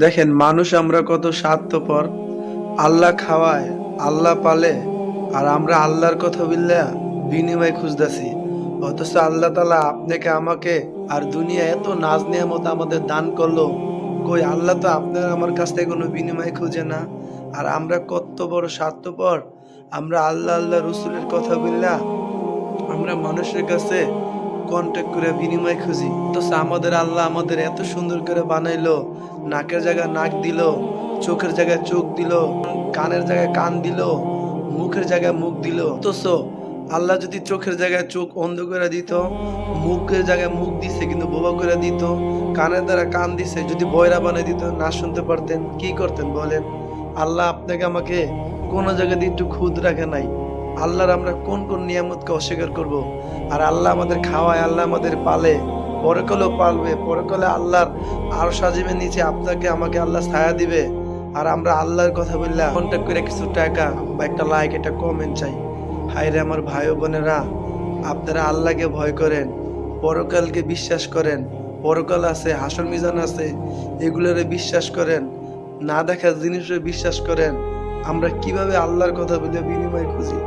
দেখেন মানুষ আমরা কত স্বার্থপর। আল্লাহ খাওয়ায়, আল্লাহ পালে, আর আমরা আল্লাহর কথা বললে বিনিময় খুঁজতেছি। অথচ আল্লাহ তালা আপনাকে আমাকে আর দুনিয়া এত নাজ নিয়ামত আমাদের দান করলো, কই আল্লাহ তো আপনার আমার কাছ থেকে কোনো বিনিময় খুঁজে না। আর আমরা কত বড় স্বার্থপর। আমরা আল্লাহ আল্লাহ রসুলের কথা বললা আমরা মানুষের কাছে কন্টাক্ট করে বিনিময় খুঁজি। তো আমাদের আল্লাহ আমাদের এত সুন্দর করে বানাইলো, নাকের জায়গায় নাক দিল, চোখের জায়গায় চোখ দিল, কানের জায়গায় কান দিল, মুখের জায়গায় মুখ দিল। অথচ আল্লাহ যদি চোখের জায়গায় চোখ অন্ধ করে দিত, মুখের জায়গায় মুখ দিছে কিন্তু বোবা করে দিত, কানের দ্বারা কান দিছে যদি বয়রা বানিয়ে দিত, না শুনতে পারতেন, কি করতেন বলেন? আল্লাহ আপনাকে আমাকে কোনো জায়গা দিয়ে একটু খুদ রাখে নাই। আল্লাহর আমরা কোন কোন নিয়ামতকে অস্বীকার করব? আর আল্লাহ আমাদের খাওয়ায়, আল্লাহ আমাদের পালে, পরকালেও পালবে, পরকালে আল্লাহর আরশ আজিমের নিচে আপনাকে আমাকে আল্লাহ ছায়া দিবে। আর আমরা আল্লাহর কথা বললাম কন্ট্যাক্ট করে কিছু টাকা বা একটা লাইক, একটা কমেন্ট চাই। হায়রে আমার ভাই ও বোনেরা, আপনারা আল্লাহকে ভয় করেন, পরকালকে বিশ্বাস করেন, পরকাল আছে, হাসর মিজান আছে, এগুলোরে বিশ্বাস করেন, না দেখা জিনিসে বিশ্বাস করেন। আমরা কিভাবে আল্লাহর কথা বলে বিনিময় খুঁজি?